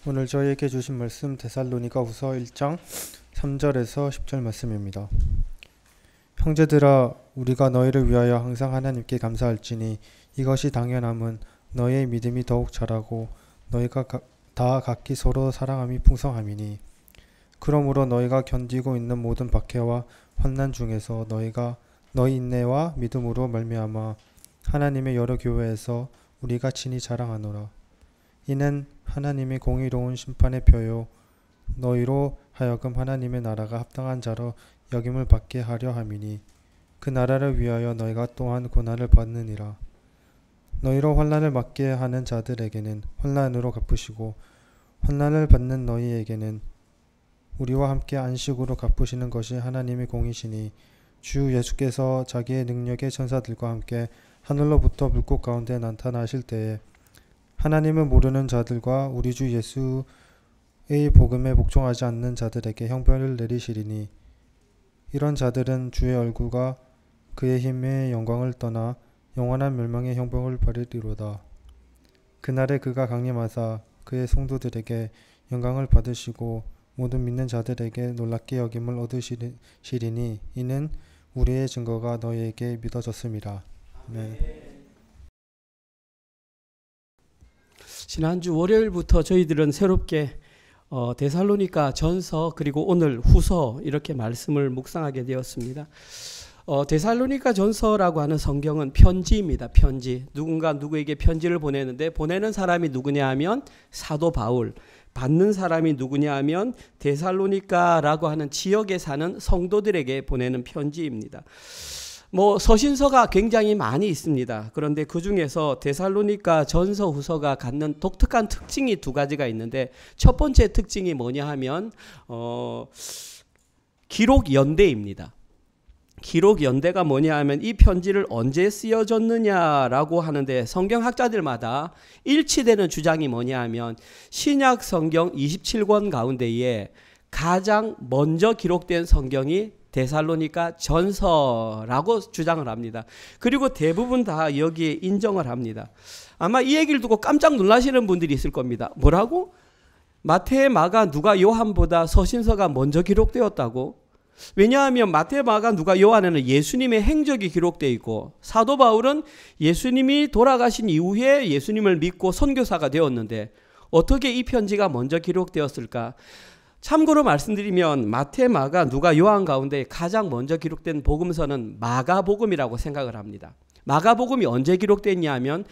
오늘 저희에게 주신 말씀 데살로니가후서 1장 3절에서 10절 말씀입니다. 형제들아, 우리가 너희를 위하여 항상 하나님께 감사할지니 이것이 당연함은 너희의 믿음이 더욱 자라고 너희가 다 각기 서로 사랑함이 풍성함이니, 그러므로 너희가 견디고 있는 모든 박해와 환난 중에서 너희 인내와 믿음으로 말미암아 하나님의 여러 교회에서 우리가 친히 자랑하노라. 이는 하나님의 공의로운 심판의 표요 너희로 하여금 하나님의 나라가 합당한 자로 여김을 받게 하려 함이니, 그 나라를 위하여 너희가 또한 고난을 받느니라. 너희로 환난을 받게 하는 자들에게는 환난으로 갚으시고 환난을 받는 너희에게는 우리와 함께 안식으로 갚으시는 것이 하나님의 공이시니, 주 예수께서 자기의 능력의 천사들과 함께 하늘로부터 불꽃 가운데 나타나실 때에 하나님을 모르는 자들과 우리 주 예수의 복음에 복종하지 않는 자들에게 형벌을 내리시리니, 이런 자들은 주의 얼굴과 그의 힘의 영광을 떠나 영원한 멸망의 형벌을 받으리로다. 그날에 그가 강림하사 그의 성도들에게 영광을 받으시고 모든 믿는 자들에게 놀랍게 여김을 얻으시리니, 이는 우리의 증거가 너희에게 믿어졌음이라. 네. 지난주 월요일부터 저희들은 새롭게 데살로니가 전서 그리고 오늘 후서 이렇게 말씀을 묵상하게 되었습니다. 데살로니가 전서라고 하는 성경은 편지입니다. 편지. 누군가 누구에게 편지를 보내는데, 보내는 사람이 누구냐 하면 사도 바울, 받는 사람이 누구냐 하면 데살로니가라고 하는 지역에 사는 성도들에게 보내는 편지입니다. 서신서가 굉장히 많이 있습니다. 그런데 그 중에서 데살로니가 전서 후서가 갖는 독특한 특징이 두 가지가 있는데, 첫 번째 특징이 뭐냐 하면 기록 연대입니다. 기록 연대가 뭐냐 하면 이 편지를 언제 쓰여졌느냐라고 하는데, 성경학자들마다 일치되는 주장이 뭐냐 하면 신약 성경 27권 가운데에 가장 먼저 기록된 성경이 데살로니가 전서라고 주장을 합니다. 그리고 대부분 다 여기에 인정을 합니다. 아마 이 얘기를 듣고 깜짝 놀라시는 분들이 있을 겁니다. 뭐라고? 마태, 마가, 누가, 요한보다 서신서가 먼저 기록되었다고? 왜냐하면 마태, 마가, 누가, 요한에는 예수님의 행적이 기록되어 있고, 사도 바울은 예수님이 돌아가신 이후에 예수님을 믿고 선교사가 되었는데 어떻게 이 편지가 먼저 기록되었을까? 참고로 말씀드리면 마태, 마가, 누가, 요한 가운데 가장 먼저 기록된 복음서는 마가복음이라고 생각을 합니다. 마가복음이 언제 기록됐냐 하면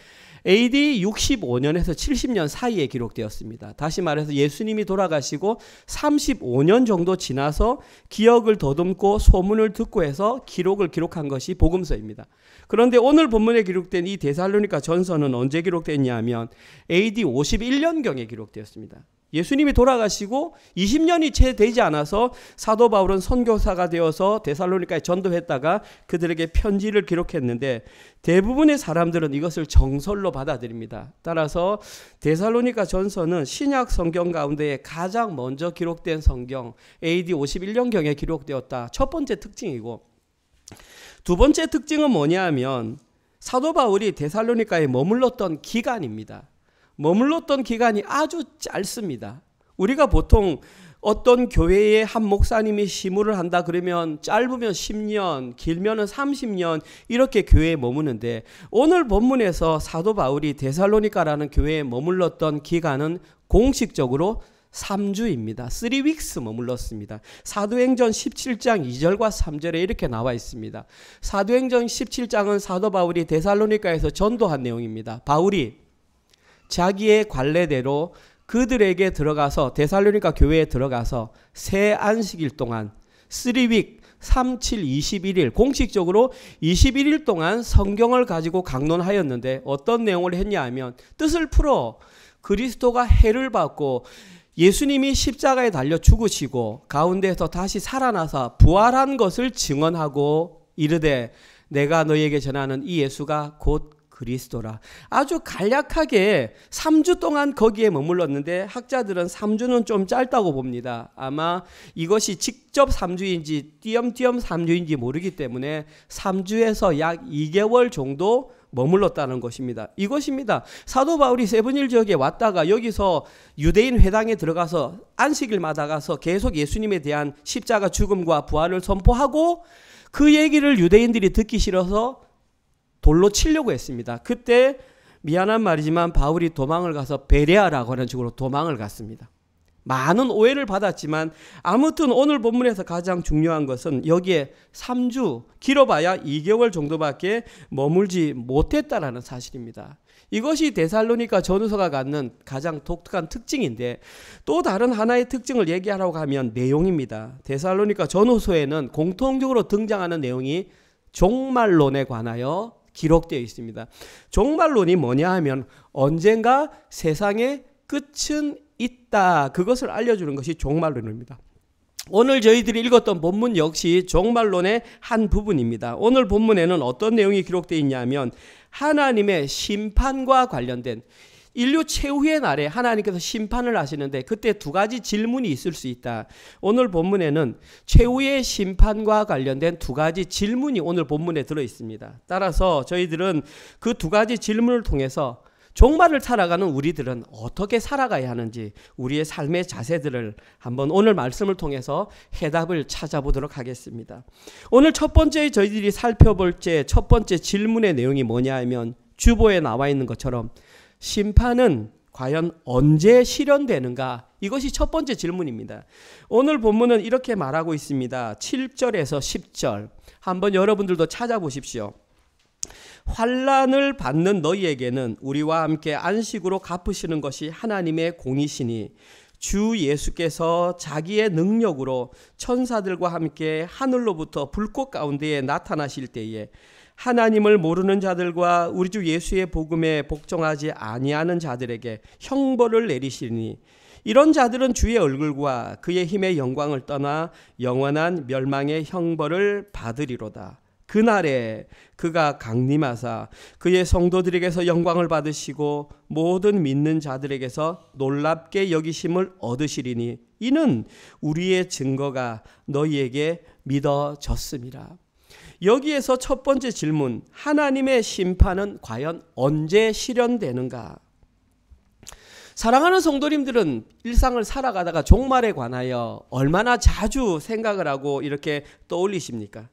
AD 65년에서 70년 사이에 기록되었습니다. 다시 말해서 예수님이 돌아가시고 35년 정도 지나서 기억을 더듬고 소문을 듣고 해서 기록한 것이 복음서입니다. 그런데 오늘 본문에 기록된 이 데살로니가 전서는 언제 기록됐냐 하면 AD 51년경에 기록되었습니다. 예수님이 돌아가시고 20년이 채 되지 않아서 사도 바울은 선교사가 되어서 데살로니가에 전도했다가 그들에게 편지를 기록했는데, 대부분의 사람들은 이것을 정설로 받아들입니다. 따라서 데살로니가 전서는 신약 성경 가운데 가장 먼저 기록된 성경, AD 51년경에 기록되었다. 첫 번째 특징이고, 두 번째 특징은 뭐냐 하면 사도 바울이 데살로니가에 머물렀던 기간입니다. 머물렀던 기간이 아주 짧습니다. 우리가 보통 어떤 교회에 한 목사님이 시무를 한다 그러면 짧으면 10년, 길면은 30년 이렇게 교회에 머무는데, 오늘 본문에서 사도 바울이 데살로니가라는 교회에 머물렀던 기간은 공식적으로 3주입니다. 3weeks 머물렀습니다. 사도행전 17장 2절과 3절에 이렇게 나와 있습니다. 사도행전 17장은 사도 바울이 데살로니가에서 전도한 내용입니다. 바울이 자기의 관례대로 그들에게 들어가서 데살로니가 교회에 들어가서 새 안식일 동안 3week 3, 7, 21일 공식적으로 21일 동안 성경을 가지고 강론하였는데, 어떤 내용을 했냐 하면 뜻을 풀어 그리스도가 해를 받고 예수님이 십자가에 달려 죽으시고 가운데서 다시 살아나서 부활한 것을 증언하고 이르되 내가 너희에게 전하는 이 예수가 곧 그리스도라. 아주 간략하게 3주 동안 거기에 머물렀는데, 학자들은 3주는 좀 짧다고 봅니다. 아마 이것이 직접 3주인지 띄엄띄엄 3주인지 모르기 때문에 3주에서 약 2개월 정도 머물렀다는 것입니다. 이것입니다. 사도 바울이 세븐힐 지역에 왔다가 여기서 유대인 회당에 들어가서 안식일마다 가서 계속 예수님에 대한 십자가 죽음과 부활을 선포하고 그 얘기를 유대인들이 듣기 싫어서 돌로 치려고 했습니다. 그때 미안한 말이지만 바울이 도망을 가서 베레아라고 하는 식으로 도망을 갔습니다. 많은 오해를 받았지만 아무튼 오늘 본문에서 가장 중요한 것은 여기에 3주, 길어봐야 2개월 정도밖에 머물지 못했다라는 사실입니다. 이것이 데살로니가 전후서가 갖는 가장 독특한 특징인데 또 다른 하나의 특징을 얘기하라고 하면 내용입니다. 데살로니가 전후서에는 공통적으로 등장하는 내용이 종말론에 관하여 기록되어 있습니다. 종말론이 뭐냐 하면 언젠가 세상의 끝은 있다. 그것을 알려주는 것이 종말론입니다. 오늘 저희들이 읽었던 본문 역시 종말론의 한 부분입니다. 오늘 본문에는 어떤 내용이 기록되어 있냐면 하나님의 심판과 관련된 인류 최후의 날에 하나님께서 심판을 하시는데 그때 두 가지 질문이 있을 수 있다. 오늘 본문에는 최후의 심판과 관련된 두 가지 질문이 오늘 본문에 들어 있습니다. 따라서 저희들은 그 두 가지 질문을 통해서 종말을 살아가는 우리들은 어떻게 살아가야 하는지 우리의 삶의 자세들을 한번 오늘 말씀을 통해서 해답을 찾아보도록 하겠습니다. 오늘 첫 번째 저희들이 살펴볼 첫 번째 질문의 내용이 뭐냐 하면 주보에 나와 있는 것처럼 심판은 과연 언제 실현되는가? 이것이 첫 번째 질문입니다. 오늘 본문은 이렇게 말하고 있습니다. 7절에서 10절 한번 여러분들도 찾아보십시오. 환난을 받는 너희에게는 우리와 함께 안식으로 갚으시는 것이 하나님의 공이시니 주 예수께서 자기의 능력으로 천사들과 함께 하늘로부터 불꽃 가운데에 나타나실 때에 하나님을 모르는 자들과 우리 주 예수의 복음에 복종하지 아니하는 자들에게 형벌을 내리시니 이런 자들은 주의 얼굴과 그의 힘의 영광을 떠나 영원한 멸망의 형벌을 받으리로다. 그날에 그가 강림하사 그의 성도들에게서 영광을 받으시고 모든 믿는 자들에게서 놀랍게 여기심을 얻으시리니 이는 우리의 증거가 너희에게 믿어졌음이라. 여기에서 첫 번째 질문, 하나님의 심판은 과연 언제 실현되는가? 사랑하는 성도님들은 일상을 살아가다가 종말에 관하여 얼마나 자주 생각을 하고 이렇게 떠올리십니까?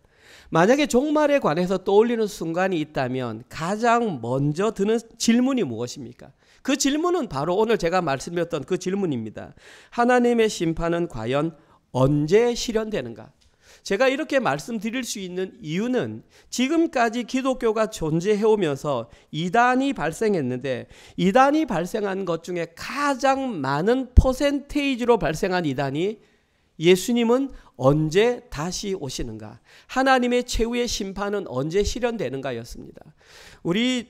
만약에 종말에 관해서 떠올리는 순간이 있다면 가장 먼저 드는 질문이 무엇입니까? 그 질문은 바로 오늘 제가 말씀드렸던 그 질문입니다. 하나님의 심판은 과연 언제 실현되는가? 제가 이렇게 말씀드릴 수 있는 이유는 지금까지 기독교가 존재해오면서 이단이 발생했는데 이단이 발생한 것 중에 가장 많은 퍼센테이지로 발생한 이단이 예수님은 언제 다시 오시는가? 하나님의 최후의 심판은 언제 실현되는가였습니다. 우리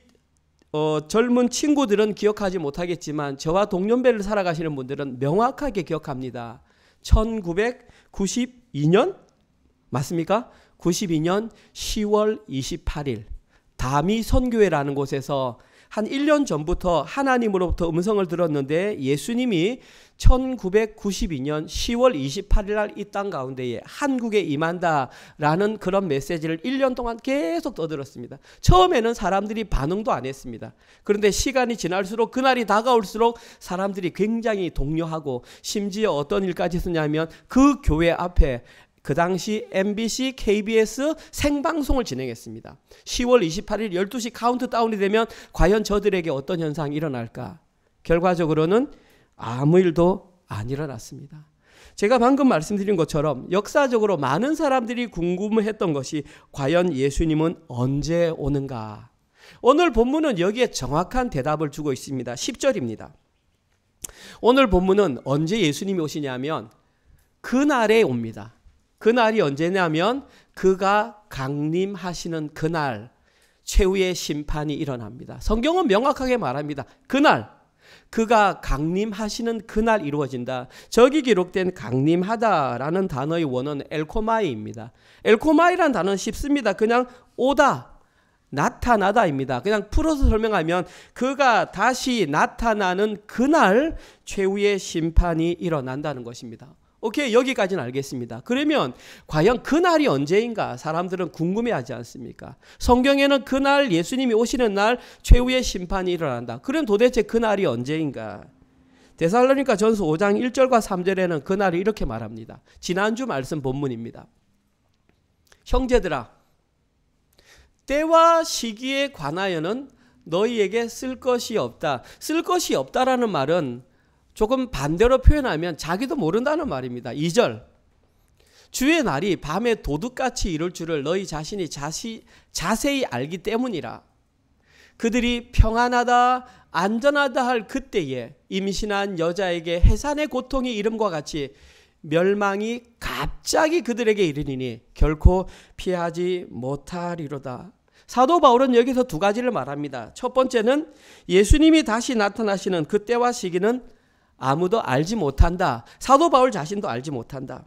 젊은 친구들은 기억하지 못하겠지만 저와 동년배를 살아가시는 분들은 명확하게 기억합니다. 1992년 맞습니까? 92년 10월 28일 다미 선교회라는 곳에서 한 1년 전부터 하나님으로부터 음성을 들었는데 예수님이 1992년 10월 28일 날 이 땅 가운데에 한국에 임한다라는 그런 메시지를 1년 동안 계속 떠들었습니다. 처음에는 사람들이 반응도 안 했습니다. 그런데 시간이 지날수록 그날이 다가올수록 사람들이 굉장히 동요하고 심지어 어떤 일까지 했냐면 그 교회 앞에 그 당시 MBC, KBS 생방송을 진행했습니다. 10월 28일 12시 카운트다운이 되면 과연 저들에게 어떤 현상이 일어날까? 결과적으로는 아무 일도 안 일어났습니다. 제가 방금 말씀드린 것처럼 역사적으로 많은 사람들이 궁금해했던 것이 과연 예수님은 언제 오는가? 오늘 본문은 여기에 정확한 대답을 주고 있습니다. 10절입니다. 오늘 본문은 언제 예수님이 오시냐면 그날에 옵니다. 그날이 언제냐면 그가 강림하시는 그날 최후의 심판이 일어납니다. 성경은 명확하게 말합니다. 그날 그가 강림하시는 그날 이루어진다. 저기 기록된 강림하다라는 단어의 원어는 엘코마이입니다. 엘코마이라는 단어는 쉽습니다. 그냥 오다, 나타나다입니다. 그냥 풀어서 설명하면 그가 다시 나타나는 그날 최후의 심판이 일어난다는 것입니다. 오케이, 여기까지는 알겠습니다. 그러면 과연 그날이 언제인가 사람들은 궁금해하지 않습니까? 성경에는 그날 예수님이 오시는 날 최후의 심판이 일어난다. 그럼 도대체 그날이 언제인가? 데살로니가 전서 5장 1절과 3절에는 그날을 이렇게 말합니다. 지난주 말씀 본문입니다. 형제들아, 때와 시기에 관하여는 너희에게 쓸 것이 없다. 쓸 것이 없다라는 말은 조금 반대로 표현하면 자기도 모른다는 말입니다. 2절, 주의 날이 밤에 도둑같이 이룰 줄을 너희 자신이 자세히 알기 때문이라. 그들이 평안하다 안전하다 할 그때에 임신한 여자에게 해산의 고통이 이름과 같이 멸망이 갑자기 그들에게 이르니니 결코 피하지 못하리로다. 사도 바울은 여기서 두 가지를 말합니다. 첫 번째는 예수님이 다시 나타나시는 그때와 시기는 아무도 알지 못한다. 사도 바울 자신도 알지 못한다.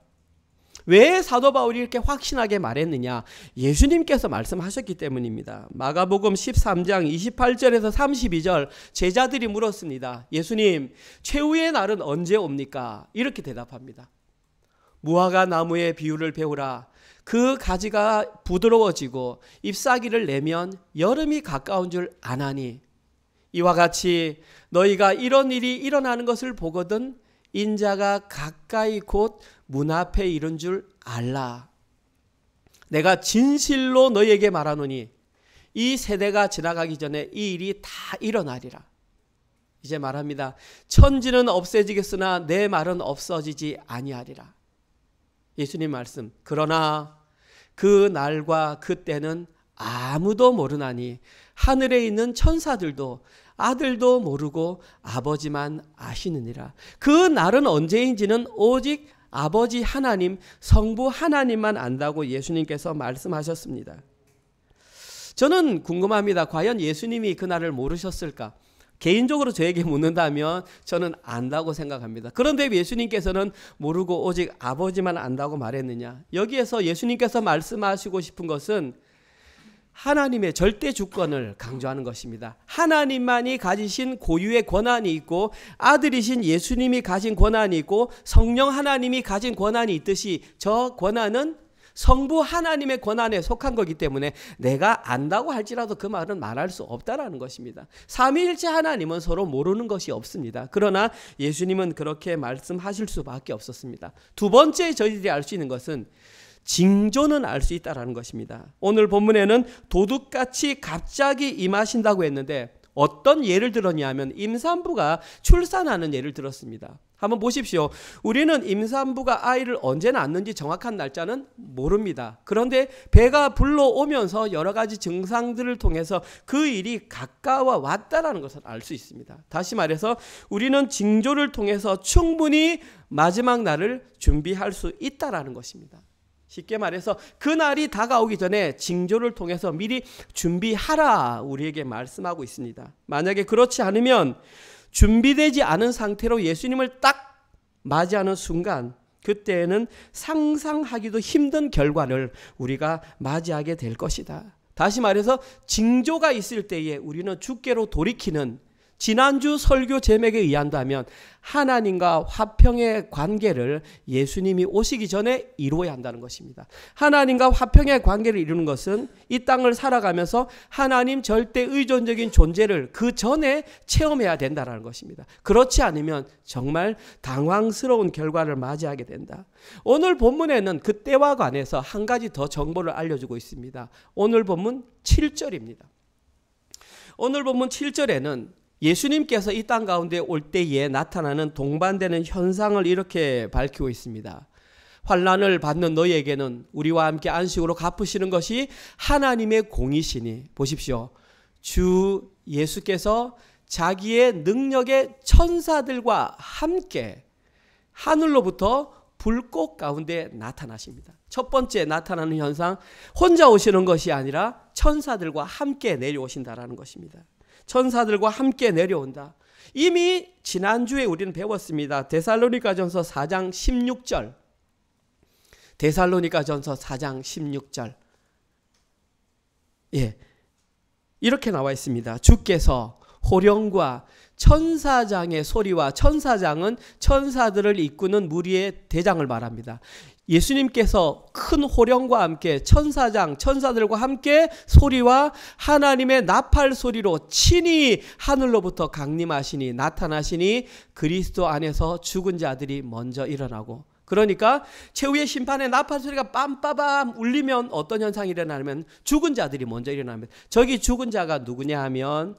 왜 사도 바울이 이렇게 확신하게 말했느냐? 예수님께서 말씀하셨기 때문입니다. 마가복음 13장 28절에서 32절 제자들이 물었습니다. 예수님, 최후의 날은 언제 옵니까? 이렇게 대답합니다. 무화과 나무의 비유를 배우라. 그 가지가 부드러워지고 잎사귀를 내면 여름이 가까운 줄 아나니 이와 같이 너희가 이런 일이 일어나는 것을 보거든 인자가 가까이 곧 문 앞에 이른 줄 알라. 내가 진실로 너희에게 말하노니 이 세대가 지나가기 전에 이 일이 다 일어나리라. 이제 말합니다. 천지는 없어지겠으나 내 말은 없어지지 아니하리라. 예수님 말씀. 그러나 그 날과 그때는 아무도 모르나니 하늘에 있는 천사들도 아들도 모르고 아버지만 아시느니라. 그 날은 언제인지는 오직 아버지 하나님, 성부 하나님만 안다고 예수님께서 말씀하셨습니다. 저는 궁금합니다. 과연 예수님이 그 날을 모르셨을까? 개인적으로 저에게 묻는다면 저는 안다고 생각합니다. 그런데 예수님께서는 모르고 오직 아버지만 안다고 말했느냐? 여기에서 예수님께서 말씀하시고 싶은 것은 하나님의 절대 주권을 강조하는 것입니다. 하나님만이 가지신 고유의 권한이 있고 아들이신 예수님이 가진 권한이 있고 성령 하나님이 가진 권한이 있듯이 저 권한은 성부 하나님의 권한에 속한 거기 때문에 내가 안다고 할지라도 그 말은 말할 수 없다라는 것입니다. 삼위일체 하나님은 서로 모르는 것이 없습니다. 그러나 예수님은 그렇게 말씀하실 수밖에 없었습니다. 두 번째 저희들이 알 수 있는 것은 징조는 알 수 있다는 것입니다. 오늘 본문에는 도둑같이 갑자기 임하신다고 했는데 어떤 예를 들었냐면 임산부가 출산하는 예를 들었습니다. 한번 보십시오. 우리는 임산부가 아이를 언제 낳는지 정확한 날짜는 모릅니다. 그런데 배가 불러오면서 여러 가지 증상들을 통해서 그 일이 가까워 왔다는 것을 알 수 있습니다. 다시 말해서 우리는 징조를 통해서 충분히 마지막 날을 준비할 수 있다는 것입니다. 쉽게 말해서 그 날이 다가오기 전에 징조를 통해서 미리 준비하라 우리에게 말씀하고 있습니다. 만약에 그렇지 않으면 준비되지 않은 상태로 예수님을 딱 맞이하는 순간 그때에는 상상하기도 힘든 결과를 우리가 맞이하게 될 것이다. 다시 말해서 징조가 있을 때에 우리는 주께로 돌이키는 지난주 설교 제목에 의한다면 하나님과 화평의 관계를 예수님이 오시기 전에 이루어야 한다는 것입니다. 하나님과 화평의 관계를 이루는 것은 이 땅을 살아가면서 하나님 절대 의존적인 존재를 그 전에 체험해야 된다는 것입니다. 그렇지 않으면 정말 당황스러운 결과를 맞이하게 된다. 오늘 본문에는 그때와 관해서 한 가지 더 정보를 알려주고 있습니다. 오늘 본문 7절입니다. 오늘 본문 7절에는 예수님께서 이 땅 가운데 올 때에 나타나는 동반되는 현상을 이렇게 밝히고 있습니다. 환난을 받는 너희에게는 우리와 함께 안식으로 갚으시는 것이 하나님의 공이시니 보십시오. 주 예수께서 자기의 능력의 천사들과 함께 하늘로부터 불꽃 가운데 나타나십니다. 첫 번째 나타나는 현상, 혼자 오시는 것이 아니라 천사들과 함께 내려오신다라는 것입니다. 천사들과 함께 내려온다. 이미 지난주에 우리는 배웠습니다. 데살로니가전서 4장 16절. 데살로니가전서 4장 16절. 예. 이렇게 나와 있습니다. 주께서 호령과 천사장의 소리와, 천사장은 천사들을 이끄는 무리의 대장을 말합니다. 예수님께서 큰 호령과 함께 천사장, 천사들과 함께 소리와 하나님의 나팔 소리로 친히 하늘로부터 강림하시니, 나타나시니 그리스도 안에서 죽은 자들이 먼저 일어나고, 그러니까 최후의 심판의 나팔 소리가 빰빠밤 울리면 어떤 현상이 일어나냐면 죽은 자들이 먼저 일어납니다. 저기 죽은 자가 누구냐 하면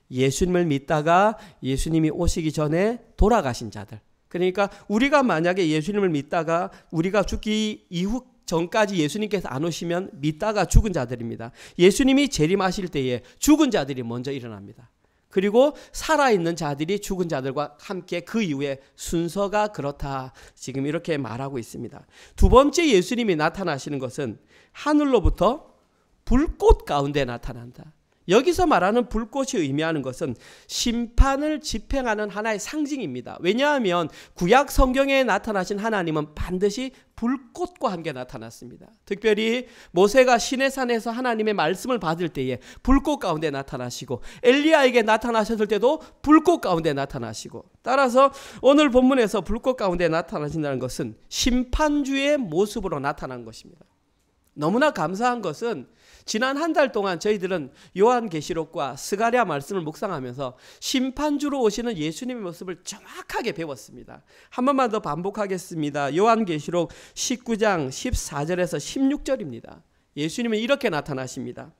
예수님을 믿다가 예수님이 오시기 전에 돌아가신 자들. 그러니까 우리가 만약에 예수님을 믿다가 우리가 죽기 이후 전까지 예수님께서 안 오시면 믿다가 죽은 자들입니다. 예수님이 재림하실 때에 죽은 자들이 먼저 일어납니다. 그리고 살아있는 자들이 죽은 자들과 함께 그 이후에 순서가 그렇다, 지금 이렇게 말하고 있습니다. 두 번째 예수님이 나타나시는 것은 하늘로부터 불꽃 가운데 나타난다. 여기서 말하는 불꽃이 의미하는 것은 심판을 집행하는 하나의 상징입니다. 왜냐하면 구약 성경에 나타나신 하나님은 반드시 불꽃과 함께 나타났습니다. 특별히 모세가 시내산에서 하나님의 말씀을 받을 때에 불꽃 가운데 나타나시고, 엘리야에게 나타나셨을 때도 불꽃 가운데 나타나시고, 따라서 오늘 본문에서 불꽃 가운데 나타나신다는 것은 심판주의 모습으로 나타난 것입니다. 너무나 감사한 것은 지난 한 달 동안 저희들은 요한계시록과 스가랴 말씀을 묵상하면서 심판주로 오시는 예수님의 모습을 정확하게 배웠습니다. 한 번만 더 반복하겠습니다. 요한계시록 19장 14절에서 16절입니다. 예수님은 이렇게 나타나십니다.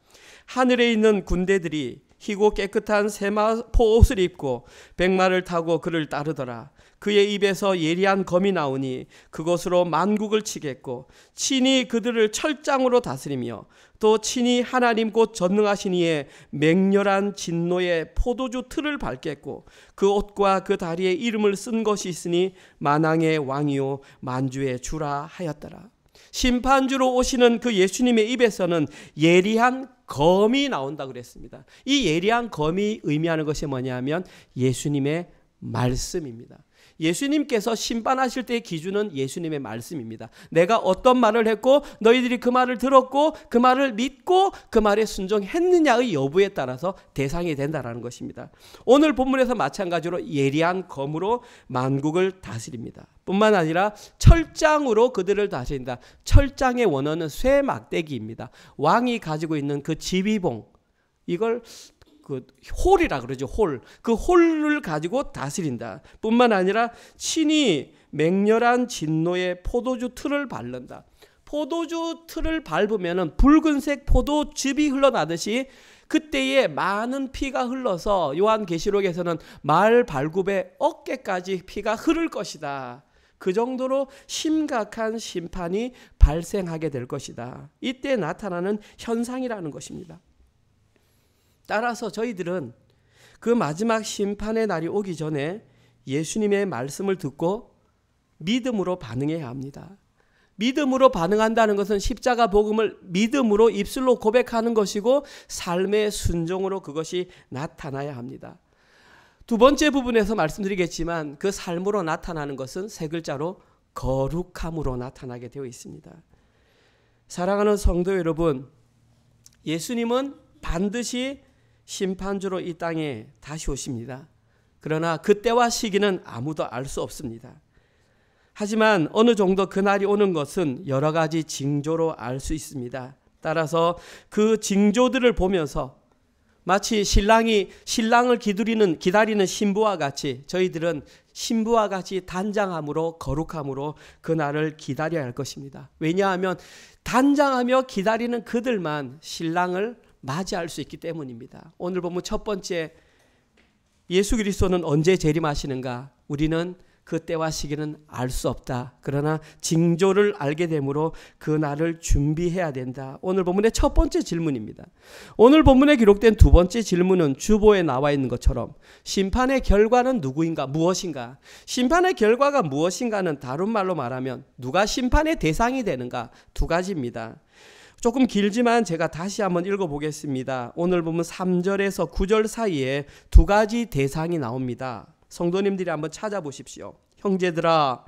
하늘에 있는 군대들이 희고 깨끗한 세마포 옷을 입고 백마를 타고 그를 따르더라. 그의 입에서 예리한 검이 나오니 그것으로 만국을 치겠고 친히 그들을 철장으로 다스리며 또 친히 하나님 곧 전능하신 이의 맹렬한 진노의 포도주 틀을 밟겠고 그 옷과 그 다리에 이름을 쓴 것이 있으니 만왕의 왕이요 만주의 주라 하였더라. 심판주로 오시는 그 예수님의 입에서는 예리한 검이 나온다 그랬습니다. 이 예리한 검이 의미하는 것이 뭐냐면 예수님의 말씀입니다. 예수님께서 심판하실 때의 기준은 예수님의 말씀입니다. 내가 어떤 말을 했고 너희들이 그 말을 들었고 그 말을 믿고 그 말에 순종했느냐의 여부에 따라서 대상이 된다는 것입니다. 오늘 본문에서 마찬가지로 예리한 검으로 만국을 다스립니다. 뿐만 아니라 철장으로 그들을 다스린다. 철장의 원어는 쇠막대기입니다. 왕이 가지고 있는 그 지휘봉, 이걸 그 홀이라 그러죠. 홀. 그 홀을 가지고 다스린다. 뿐만 아니라 친히 맹렬한 진노의 포도주 틀을 밟는다. 포도주 틀을 밟으면 붉은색 포도즙이 흘러나듯이 그때에 많은 피가 흘러서 요한계시록에서는 말 발굽의 어깨까지 피가 흐를 것이다. 그 정도로 심각한 심판이 발생하게 될 것이다. 이때 나타나는 현상이라는 것입니다. 따라서 저희들은 그 마지막 심판의 날이 오기 전에 예수님의 말씀을 듣고 믿음으로 반응해야 합니다. 믿음으로 반응한다는 것은 십자가 복음을 믿음으로 입술로 고백하는 것이고 삶의 순종으로 그것이 나타나야 합니다. 두 번째 부분에서 말씀드리겠지만 그 삶으로 나타나는 것은 세 글자로 거룩함으로 나타나게 되어 있습니다. 사랑하는 성도 여러분, 예수님은 반드시 심판주로 이 땅에 다시 오십니다. 그러나 그때와 시기는 아무도 알 수 없습니다. 하지만 어느 정도 그날이 오는 것은 여러 가지 징조로 알 수 있습니다. 따라서 그 징조들을 보면서 마치 신랑을 기다리는 신부와 같이 저희들은 신부와 같이 단장함으로 거룩함으로 그날을 기다려야 할 것입니다. 왜냐하면 단장하며 기다리는 그들만 신랑을 맞이할 수 있기 때문입니다. 오늘 보면 첫 번째, 예수 그리스도는 언제 재림하시는가? 우리는 그때와 시기는 알 수 없다. 그러나 징조를 알게 되므로 그날을 준비해야 된다. 오늘 본문의 첫 번째 질문입니다. 오늘 본문에 기록된 두 번째 질문은 주보에 나와 있는 것처럼 심판의 결과는 누구인가? 무엇인가? 심판의 결과가 무엇인가는 다른 말로 말하면 누가 심판의 대상이 되는가? 두 가지입니다. 조금 길지만 제가 다시 한번 읽어보겠습니다. 오늘 보면 3절에서 9절 사이에 두 가지 대상이 나옵니다. 성도님들이 한번 찾아보십시오. 형제들아,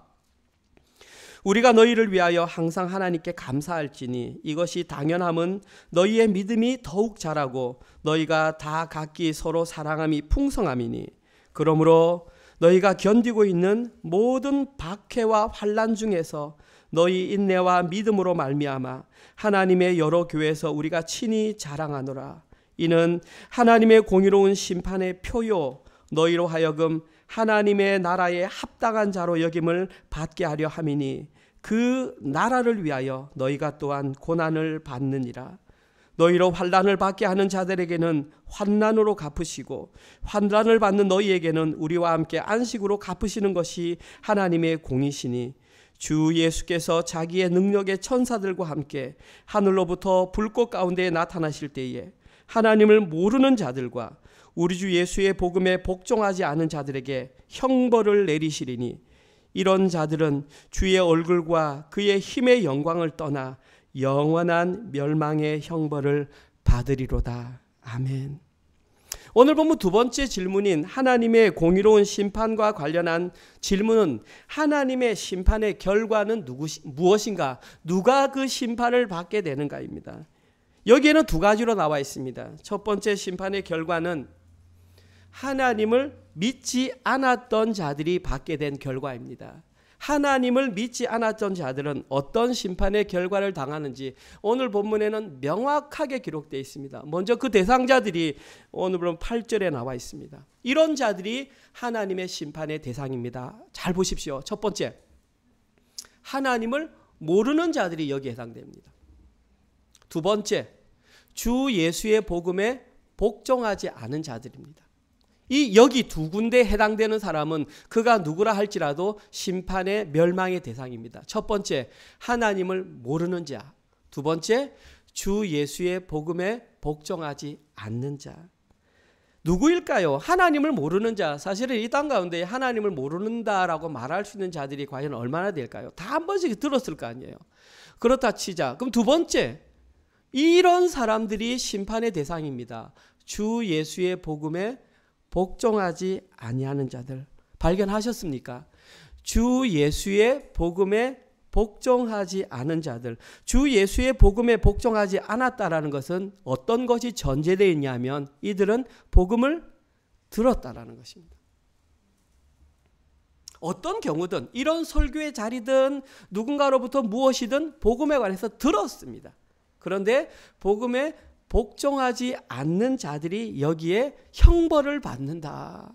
우리가 너희를 위하여 항상 하나님께 감사할지니 이것이 당연함은 너희의 믿음이 더욱 자라고 너희가 다 각기 서로 사랑함이 풍성함이니 그러므로 너희가 견디고 있는 모든 박해와 환난 중에서 너희 인내와 믿음으로 말미암아 하나님의 여러 교회에서 우리가 친히 자랑하노라. 이는 하나님의 공의로운 심판의 표요 너희로 하여금 하나님의 나라에 합당한 자로 여김을 받게 하려 함이니 그 나라를 위하여 너희가 또한 고난을 받느니라. 너희로 환난을 받게 하는 자들에게는 환난으로 갚으시고 환난을 받는 너희에게는 우리와 함께 안식으로 갚으시는 것이 하나님의 공이시니 주 예수께서 자기의 능력의 천사들과 함께 하늘로부터 불꽃 가운데 나타나실 때에 하나님을 모르는 자들과 우리 주 예수의 복음에 복종하지 않은 자들에게 형벌을 내리시리니 이런 자들은 주의 얼굴과 그의 힘의 영광을 떠나 영원한 멸망의 형벌을 받으리로다. 아멘. 오늘 본문 두 번째 질문인 하나님의 공의로운 심판과 관련한 질문은 하나님의 심판의 결과는 무엇인가? 누가 그 심판을 받게 되는가입니다. 여기에는 두 가지로 나와 있습니다. 첫 번째 심판의 결과는 하나님을 믿지 않았던 자들이 받게 된 결과입니다. 하나님을 믿지 않았던 자들은 어떤 심판의 결과를 당하는지 오늘 본문에는 명확하게 기록되어 있습니다. 먼저 그 대상자들이 오늘 본문 8절에 나와 있습니다. 이런 자들이 하나님의 심판의 대상입니다. 잘 보십시오. 첫 번째, 하나님을 모르는 자들이 여기에 해당됩니다. 두 번째, 주 예수의 복음에 복종하지 않은 자들입니다. 여기 두 군데에 해당되는 사람은 그가 누구라 할지라도 심판의 멸망의 대상입니다. 첫 번째, 하나님을 모르는 자. 두 번째, 주 예수의 복음에 복종하지 않는 자. 누구일까요? 하나님을 모르는 자. 사실은 이 땅 가운데 하나님을 모른다라고 말할 수 있는 자들이 과연 얼마나 될까요? 다 한 번씩 들었을 거 아니에요. 그렇다 치자. 그럼 두 번째, 이런 사람들이 심판의 대상입니다. 주 예수의 복음에 복종하지 아니하는 자들 발견하셨습니까? 주 예수의 복음에 복종하지 않은 자들, 주 예수의 복음에 복종하지 않았다라는 것은 어떤 것이 전제되어 있냐면 이들은 복음을 들었다라는 것입니다. 어떤 경우든 이런 설교의 자리든 누군가로부터 무엇이든 복음에 관해서 들었습니다. 그런데 복음에 복종하지 않는 자들이 여기에 형벌을 받는다.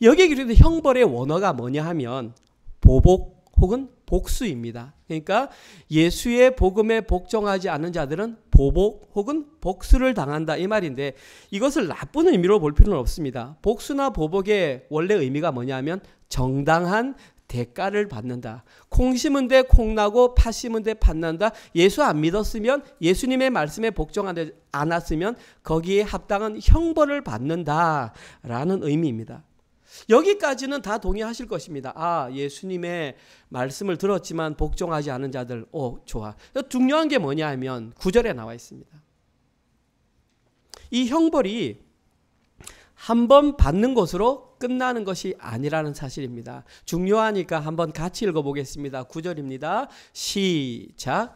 여기에 기록된 형벌의 원어가 뭐냐 하면 보복 혹은 복수입니다. 그러니까 예수의 복음에 복종하지 않는 자들은 보복 혹은 복수를 당한다 이 말인데 이것을 나쁜 의미로 볼 필요는 없습니다. 복수나 보복의 원래 의미가 뭐냐면 정당한 대가를 받는다. 콩 심은 데 콩 나고 팥 심은 데 팥 난다. 예수 안 믿었으면 예수님의 말씀에 복종하지 않았으면 거기에 합당한 형벌을 받는다라는 의미입니다. 여기까지는 다 동의하실 것입니다. 아, 예수님의 말씀을 들었지만 복종하지 않은 자들, 좋아. 중요한 게 뭐냐 하면 9절에 나와 있습니다. 이 형벌이 한 번 받는 것으로 끝나는 것이 아니라는 사실입니다. 중요하니까 한번 같이 읽어보겠습니다. 9절입니다. 시작.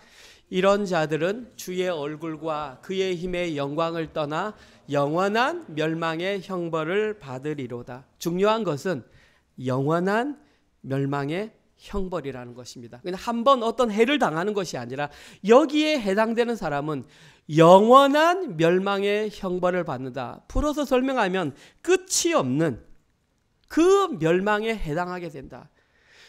이런 자들은 주의 얼굴과 그의 힘의 영광을 떠나 영원한 멸망의 형벌을 받으리로다. 중요한 것은 영원한 멸망의 형벌이라는 것입니다. 그냥 한번 어떤 해를 당하는 것이 아니라 여기에 해당되는 사람은 영원한 멸망의 형벌을 받는다. 풀어서 설명하면 끝이 없는 그 멸망에 해당하게 된다.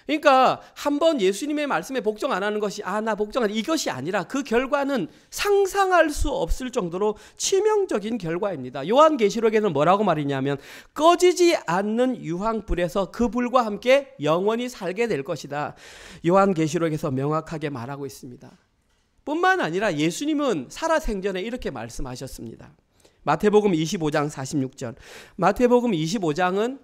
그러니까 한번 예수님의 말씀에 복종 안 하는 것이 나 복종하는 이것이 아니라 그 결과는 상상할 수 없을 정도로 치명적인 결과입니다. 요한계시록에는 뭐라고 말이냐면 꺼지지 않는 유황불에서 그 불과 함께 영원히 살게 될 것이다. 요한계시록에서 명확하게 말하고 있습니다. 뿐만 아니라 예수님은 살아생전에 이렇게 말씀하셨습니다. 마태복음 25장 46절. 마태복음 25장은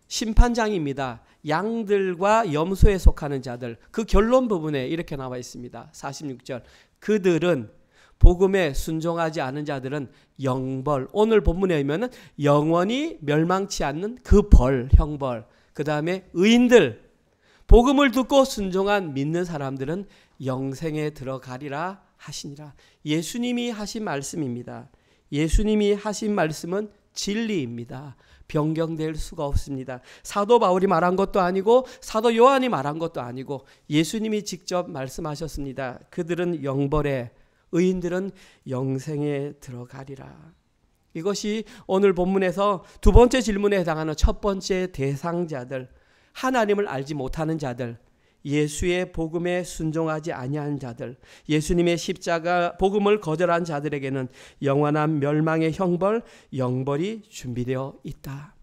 심판장입니다. 양들과 염소에 속하는 자들. 그 결론 부분에 이렇게 나와 있습니다. 46절. 그들은 복음에 순종하지 않은 자들은 영벌. 오늘 본문에 의하면 영원히 멸망치 않는 그 벌, 형벌. 그 다음에 의인들. 복음을 듣고 순종한 믿는 사람들은 영생에 들어가리라 하시니라. 예수님이 하신 말씀입니다. 예수님이 하신 말씀은 진리입니다. 변경될 수가 없습니다. 사도 바울이 말한 것도 아니고 사도 요한이 말한 것도 아니고 예수님이 직접 말씀하셨습니다. 그들은 영벌에, 의인들은 영생에 들어가리라. 이것이 오늘 본문에서 두 번째 질문에 해당하는 첫 번째 대상자들, 하나님을 알지 못하는 자들, 예수의 복음에 순종하지 아니한 자들, 예수님의 십자가 복음을 거절한 자들에게는 영원한 멸망의 형벌, 영벌이 준비되어 있다.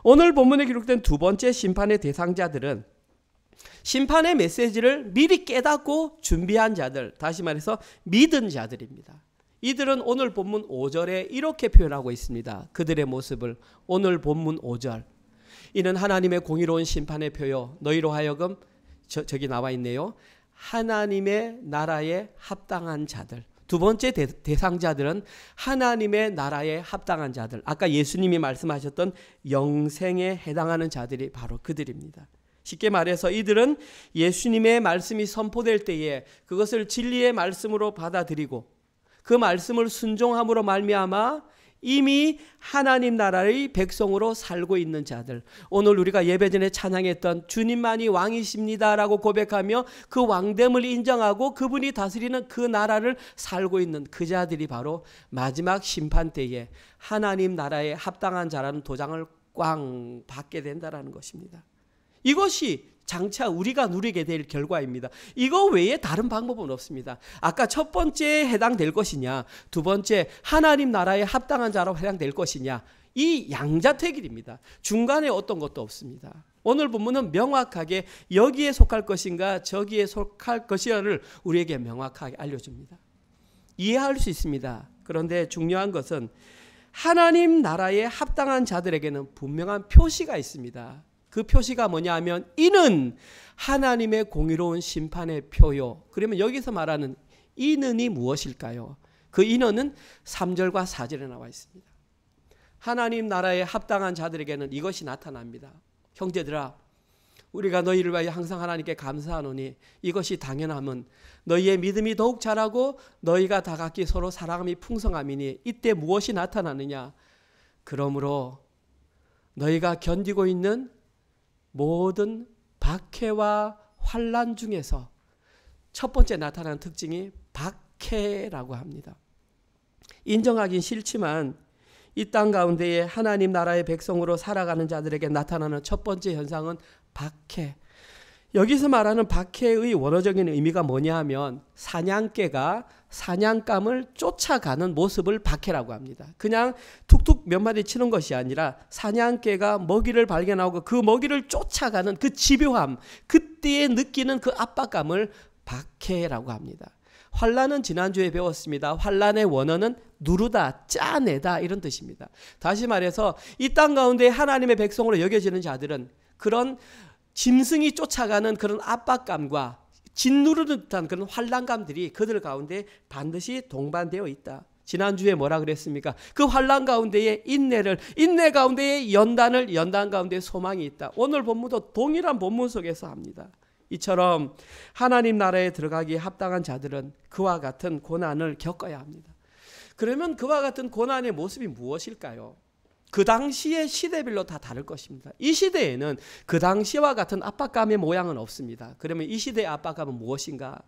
오늘 본문에 기록된 두 번째 심판의 대상자들은 심판의 메시지를 미리 깨닫고 준비한 자들, 다시 말해서 믿은 자들입니다. 이들은 오늘 본문 5절에 이렇게 표현하고 있습니다. 그들의 모습을 오늘 본문 5절. 이는 하나님의 공의로운 심판의 표요 너희로 하여금 저기 나와 있네요. 하나님의 나라에 합당한 자들. 두 번째 대상자들은 하나님의 나라에 합당한 자들. 아까 예수님이 말씀하셨던 영생에 해당하는 자들이 바로 그들입니다. 쉽게 말해서 이들은 예수님의 말씀이 선포될 때에 그것을 진리의 말씀으로 받아들이고 그 말씀을 순종함으로 말미암아 이미 하나님 나라의 백성으로 살고 있는 자들. 오늘 우리가 예배전에 찬양했던 주님만이 왕이십니다라고 고백하며 그 왕됨을 인정하고 그분이 다스리는 그 나라를 살고 있는 그 자들이 바로 마지막 심판 때에 하나님 나라에 합당한 자라는 도장을 꽝 받게 된다는 것입니다. 이것이 장차 우리가 누리게 될 결과입니다. 이거 외에 다른 방법은 없습니다. 아까 첫 번째에 해당될 것이냐, 두 번째 하나님 나라에 합당한 자로 해당될 것이냐, 이 양자택일입니다. 중간에 어떤 것도 없습니다. 오늘 본문은 명확하게 여기에 속할 것인가 저기에 속할 것이냐를 우리에게 명확하게 알려줍니다. 이해할 수 있습니다. 그런데 중요한 것은 하나님 나라에 합당한 자들에게는 분명한 표시가 있습니다. 그 표시가 뭐냐 하면 이는 하나님의 공의로운 심판의 표요. 그러면 여기서 말하는 이는이 무엇일까요? 그 인어는 3절과 4절에 나와 있습니다. 하나님 나라에 합당한 자들에게는 이것이 나타납니다. 형제들아, 우리가 너희를 위하여 항상 하나님께 감사하노니 이것이 당연함은 너희의 믿음이 더욱 자라고 너희가 다 각기 서로 사랑함이 풍성함이니 이때 무엇이 나타나느냐? 그러므로 너희가 견디고 있는 모든 박해와 환난 중에서 첫 번째 나타나는 특징이 박해라고 합니다. 인정하긴 싫지만 이 땅 가운데에 하나님 나라의 백성으로 살아가는 자들에게 나타나는 첫 번째 현상은 박해. 여기서 말하는 박해의 원어적인 의미가 뭐냐 하면 사냥개가 사냥감을 쫓아가는 모습을 박해라고 합니다. 그냥 툭툭 몇 마디 치는 것이 아니라 사냥개가 먹이를 발견하고 그 먹이를 쫓아가는 그 집요함, 그때에 느끼는 그 압박감을 박해라고 합니다. 환난은 지난주에 배웠습니다. 환난의 원어는 누르다, 짜내다 이런 뜻입니다. 다시 말해서 이 땅 가운데 하나님의 백성으로 여겨지는 자들은 그런 짐승이 쫓아가는 그런 압박감과 짓누르는 듯한 그런 환난감들이 그들 가운데 반드시 동반되어 있다. 지난주에 뭐라 그랬습니까? 그 환난 가운데에 인내를, 인내 가운데에 연단을, 연단 가운데에 소망이 있다. 오늘 본문도 동일한 본문 속에서 합니다. 이처럼 하나님 나라에 들어가기에 합당한 자들은 그와 같은 고난을 겪어야 합니다. 그러면 그와 같은 고난의 모습이 무엇일까요? 그 당시의 시대별로 다 다를 것입니다. 이 시대에는 그 당시와 같은 압박감의 모양은 없습니다. 그러면 이 시대의 압박감은 무엇인가?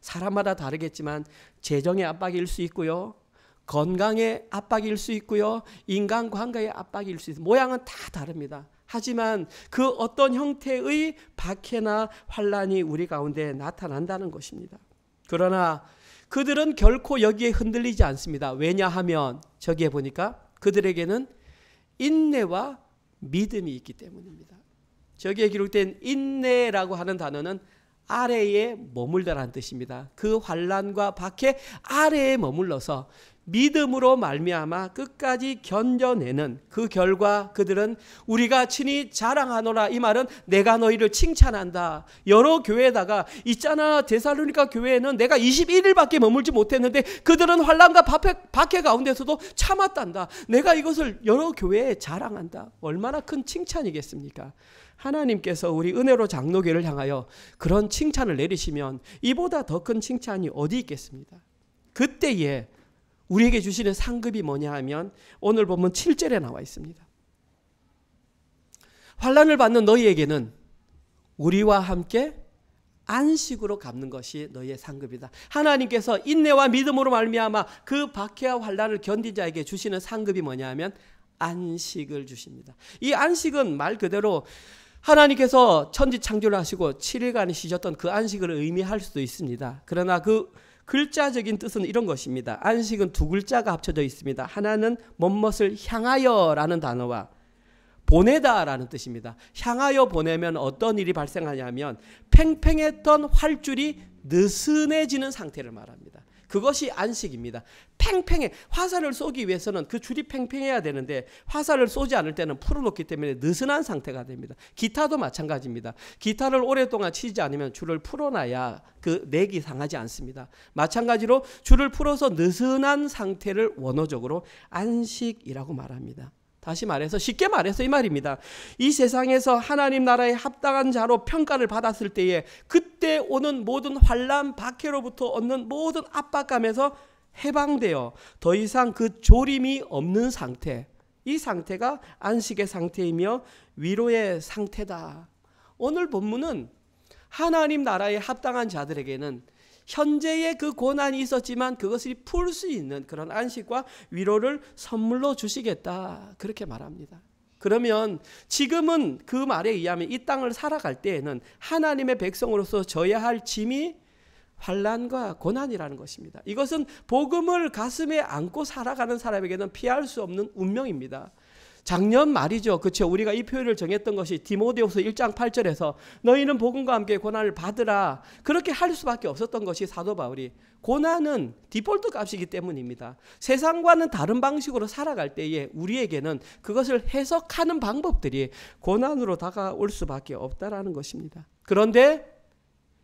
사람마다 다르겠지만 재정의 압박일 수 있고요. 건강의 압박일 수 있고요. 인간관계의 압박일 수 있습니다. 모양은 다 다릅니다. 하지만 그 어떤 형태의 박해나 환난이 우리 가운데 나타난다는 것입니다. 그러나 그들은 결코 여기에 흔들리지 않습니다. 왜냐하면 저기에 보니까 그들에게는 인내와 믿음이 있기 때문입니다. 저기에 기록된 인내라고 하는 단어는 아래에 머물다라는 뜻입니다. 그 환난과 박해 아래에 머물러서 믿음으로 말미암아 끝까지 견뎌내는 그 결과 그들은 우리가 친히 자랑하노라. 이 말은 내가 너희를 칭찬한다. 여러 교회에다가 있잖아, 데살로니가 교회에는 내가 21일밖에 머물지 못했는데 그들은 환난과 박해 가운데서도 참았단다. 내가 이것을 여러 교회에 자랑한다. 얼마나 큰 칭찬이겠습니까? 하나님께서 우리 은혜로 장로교를 향하여 그런 칭찬을 내리시면 이보다 더 큰 칭찬이 어디 있겠습니까? 그때에 우리에게 주시는 상급이 뭐냐 하면 오늘 보면 7절에 나와 있습니다. 환난을 받는 너희에게는 우리와 함께 안식으로 갚는 것이 너희의 상급이다. 하나님께서 인내와 믿음으로 말미암아 그 박해와 환난을 견딘 자에게 주시는 상급이 뭐냐 하면 안식을 주십니다. 이 안식은 말 그대로 하나님께서 천지 창조를 하시고 7일간 쉬셨던 그 안식을 의미할 수도 있습니다. 그러나 그 글자적인 뜻은 이런 것입니다. 안식은 두 글자가 합쳐져 있습니다. 하나는 뭐뭇을 향하여라는 단어와 보내다라는 뜻입니다. 향하여 보내면 어떤 일이 발생하냐면 팽팽했던 활줄이 느슨해지는 상태를 말합니다. 그것이 안식입니다. 팽팽해. 화살을 쏘기 위해서는 그 줄이 팽팽해야 되는데 화살을 쏘지 않을 때는 풀어놓기 때문에 느슨한 상태가 됩니다. 기타도 마찬가지입니다. 기타를 오랫동안 치지 않으면 줄을 풀어놔야 그 넥이 상하지 않습니다. 마찬가지로 줄을 풀어서 느슨한 상태를 원어적으로 안식이라고 말합니다. 다시 말해서 쉽게 말해서 이 말입니다. 이 세상에서 하나님 나라에 합당한 자로 평가를 받았을 때에 그때 오는 모든 환난 박해로부터 얻는 모든 압박감에서 해방되어 더 이상 그 조림이 없는 상태, 이 상태가 안식의 상태이며 위로의 상태다. 오늘 본문은 하나님 나라에 합당한 자들에게는 현재의 그 고난이 있었지만 그것을 풀 수 있는 그런 안식과 위로를 선물로 주시겠다, 그렇게 말합니다. 그러면 지금은 그 말에 의하면 이 땅을 살아갈 때에는 하나님의 백성으로서 져야 할 짐이 환난과 고난이라는 것입니다. 이것은 복음을 가슴에 안고 살아가는 사람에게는 피할 수 없는 운명입니다. 작년 말이죠. 그렇죠. 우리가 이 표현을 정했던 것이 디모데후서 1장 8절에서 너희는 복음과 함께 고난을 받으라. 그렇게 할 수밖에 없었던 것이 사도 바울이 고난은 디폴트 값이기 때문입니다. 세상과는 다른 방식으로 살아갈 때에 우리에게는 그것을 해석하는 방법들이 고난으로 다가올 수밖에 없다라는 것입니다. 그런데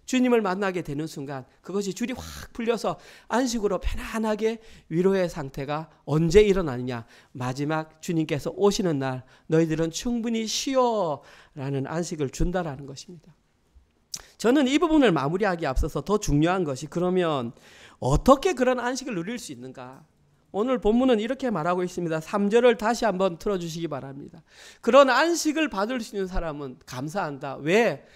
주님을 만나게 되는 순간 그것이 줄이 확 풀려서 안식으로 편안하게 위로의 상태가 언제 일어나느냐, 마지막 주님께서 오시는 날 너희들은 충분히 쉬어라는 안식을 준다라는 것입니다. 저는 이 부분을 마무리하기에 앞서서 더 중요한 것이 그러면 어떻게 그런 안식을 누릴 수 있는가? 오늘 본문은 이렇게 말하고 있습니다. 3절을 다시 한번 틀어주시기 바랍니다. 그런 안식을 받을 수 있는 사람은 감사한다. 왜?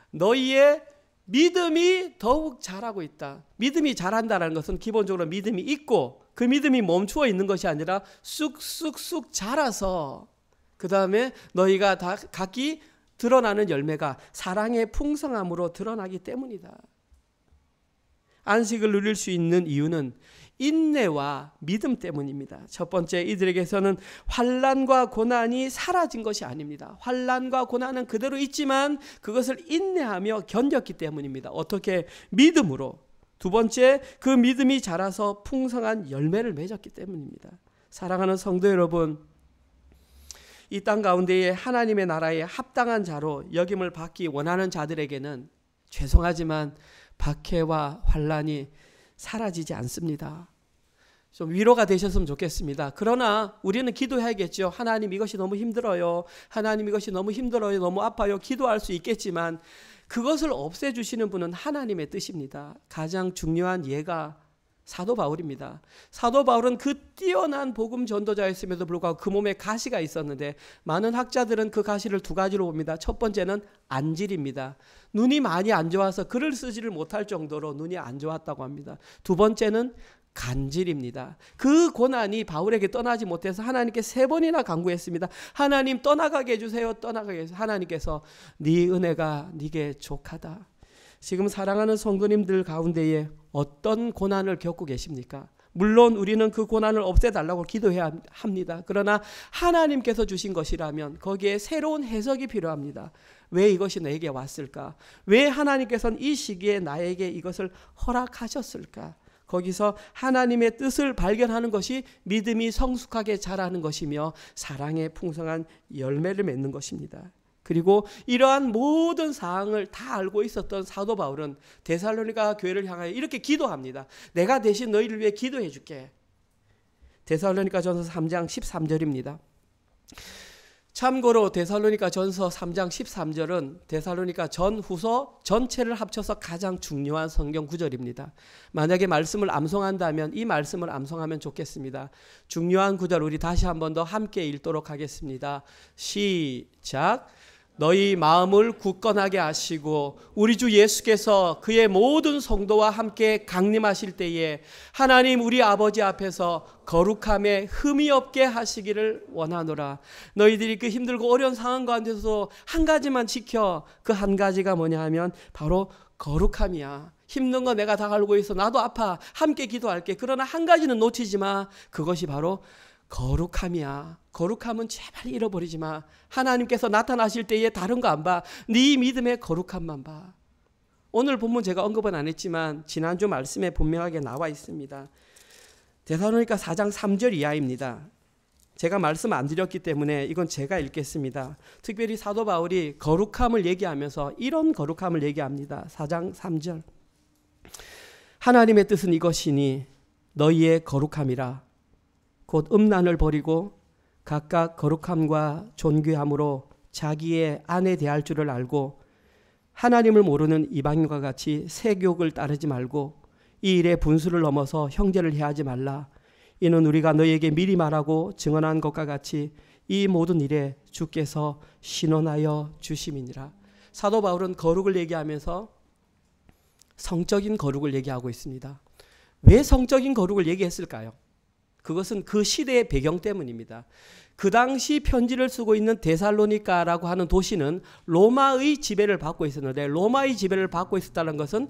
너희의 믿음이 더욱 자라고 있다. 믿음이 자란다는 것은 기본적으로 믿음이 있고 그 믿음이 멈추어 있는 것이 아니라 쑥쑥쑥 자라서 그 다음에 너희가 다 각기 드러나는 열매가 사랑의 풍성함으로 드러나기 때문이다. 안식을 누릴 수 있는 이유는 인내와 믿음 때문입니다. 첫 번째, 이들에게서는 환난과 고난이 사라진 것이 아닙니다. 환난과 고난은 그대로 있지만 그것을 인내하며 견뎠기 때문입니다. 어떻게? 믿음으로. 두 번째, 그 믿음이 자라서 풍성한 열매를 맺었기 때문입니다. 사랑하는 성도 여러분, 이 땅 가운데에 하나님의 나라에 합당한 자로 역임을 받기 원하는 자들에게는 죄송하지만 박해와 환난이 사라지지 않습니다. 좀 위로가 되셨으면 좋겠습니다. 그러나 우리는 기도해야겠죠. 하나님, 이것이 너무 힘들어요. 하나님, 이것이 너무 힘들어요. 너무 아파요. 기도할 수 있겠지만 그것을 없애주시는 분은 하나님의 뜻입니다. 가장 중요한 예가 사도 바울입니다. 사도 바울은 그 뛰어난 복음 전도자였음에도 불구하고 그 몸에 가시가 있었는데 많은 학자들은 그 가시를 두 가지로 봅니다. 첫 번째는 안질입니다. 눈이 많이 안 좋아서 글을 쓰지를 못할 정도로 눈이 안 좋았다고 합니다. 두 번째는 간질입니다. 그 고난이 바울에게 떠나지 못해서 하나님께 3번이나 간구했습니다. 하나님, 떠나가게 해주세요. 떠나가게 해주세요. 하나님께서 네 은혜가 네게 족하다. 지금 사랑하는 성도님들 가운데에 어떤 고난을 겪고 계십니까? 물론 우리는 그 고난을 없애달라고 기도해야 합니다. 그러나 하나님께서 주신 것이라면 거기에 새로운 해석이 필요합니다. 왜 이것이 내게 왔을까? 왜 하나님께서는 이 시기에 나에게 이것을 허락하셨을까? 거기서 하나님의 뜻을 발견하는 것이 믿음이 성숙하게 자라는 것이며 사랑의 풍성한 열매를 맺는 것입니다. 그리고 이러한 모든 사항을 다 알고 있었던 사도 바울은 데살로니가 교회를 향하여 이렇게 기도합니다. 내가 대신 너희를 위해 기도해 줄게. 데살로니가 전서 3장 13절입니다. 참고로 데살로니가 전서 3장 13절은 데살로니가 전후서 전체를 합쳐서 가장 중요한 성경 구절입니다. 만약에 말씀을 암송한다면 이 말씀을 암송하면 좋겠습니다. 중요한 구절 우리 다시 한 번 더 함께 읽도록 하겠습니다. 시작. 너희 마음을 굳건하게 하시고 우리 주 예수께서 그의 모든 성도와 함께 강림하실 때에 하나님 우리 아버지 앞에서 거룩함에 흠이 없게 하시기를 원하노라. 너희들이 그 힘들고 어려운 상황 가운데서 한 가지만 지켜. 그 한 가지가 뭐냐 하면 바로 거룩함이야. 힘든 거 내가 다 알고 있어. 나도 아파. 함께 기도할게. 그러나 한 가지는 놓치지 마. 그것이 바로 거룩함이야. 거룩함은 제발 잃어버리지 마. 하나님께서 나타나실 때에 다른 거 안 봐. 네 믿음의 거룩함만 봐. 오늘 본문 제가 언급은 안 했지만 지난주 말씀에 분명하게 나와 있습니다. 데살로니가 4장 3절 이하입니다. 제가 말씀 안 드렸기 때문에 이건 제가 읽겠습니다. 특별히 사도 바울이 거룩함을 얘기하면서 이런 거룩함을 얘기합니다. 4장 3절. 하나님의 뜻은 이것이니 너희의 거룩함이라. 곧 음란을 버리고 각각 거룩함과 존귀함으로 자기의 아내 대할 줄을 알고 하나님을 모르는 이방인과 같이 세교육을 따르지 말고 이 일에 분수를 넘어서 형제를 해하지 말라. 이는 우리가 너희에게 미리 말하고 증언한 것과 같이 이 모든 일에 주께서 신원하여 주심이니라. 사도 바울은 거룩을 얘기하면서 성적인 거룩을 얘기하고 있습니다. 왜 성적인 거룩을 얘기했을까요? 그것은 그 시대의 배경 때문입니다. 그 당시 편지를 쓰고 있는 데살로니가라고 하는 도시는 로마의 지배를 받고 있었는데 로마의 지배를 받고 있었다는 것은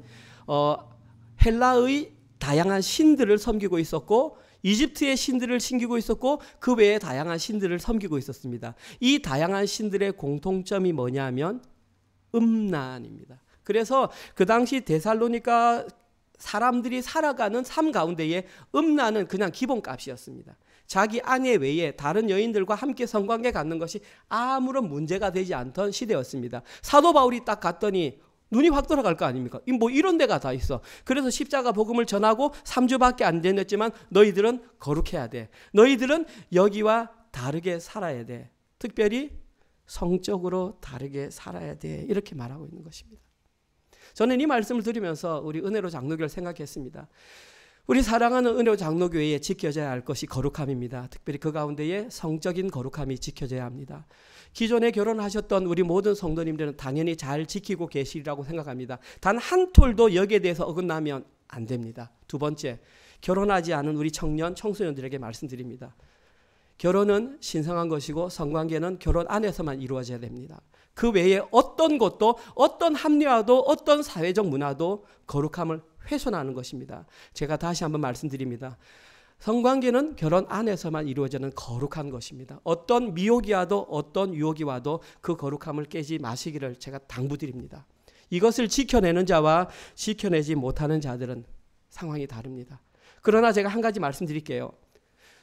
헬라의 다양한 신들을 섬기고 있었고 이집트의 신들을 섬기고 있었고 그 외에 다양한 신들을 섬기고 있었습니다. 이 다양한 신들의 공통점이 뭐냐면 음란입니다. 그래서 그 당시 데살로니가 사람들이 살아가는 삶 가운데에 음란은 그냥 기본값이었습니다. 자기 아내 외에 다른 여인들과 함께 성관계 갖는 것이 아무런 문제가 되지 않던 시대였습니다. 사도 바울이 딱 갔더니 눈이 확 돌아갈 거 아닙니까? 뭐 이런 데가 다 있어. 그래서 십자가 복음을 전하고 3주밖에 안 됐지만 너희들은 거룩해야 돼. 너희들은 여기와 다르게 살아야 돼. 특별히 성적으로 다르게 살아야 돼. 이렇게 말하고 있는 것입니다. 저는 이 말씀을 들으면서 우리 은혜로 장로교를 생각했습니다. 우리 사랑하는 은혜로 장로교회에 지켜져야 할 것이 거룩함입니다. 특별히 그 가운데에 성적인 거룩함이 지켜져야 합니다. 기존에 결혼하셨던 우리 모든 성도님들은 당연히 잘 지키고 계시리라고 생각합니다. 단 한 톨도 여기에 대해서 어긋나면 안 됩니다. 두 번째, 결혼하지 않은 우리 청년, 청소년들에게 말씀드립니다. 결혼은 신성한 것이고 성관계는 결혼 안에서만 이루어져야 됩니다. 그 외에 어떤 것도 어떤 합리화도 어떤 사회적 문화도 거룩함을 훼손하는 것입니다. 제가 다시 한번 말씀드립니다. 성관계는 결혼 안에서만 이루어지는 거룩한 것입니다. 어떤 미혹이 와도 어떤 유혹이 와도 그 거룩함을 깨지 마시기를 제가 당부드립니다. 이것을 지켜내는 자와 지켜내지 못하는 자들은 상황이 다릅니다. 그러나 제가 한 가지 말씀드릴게요.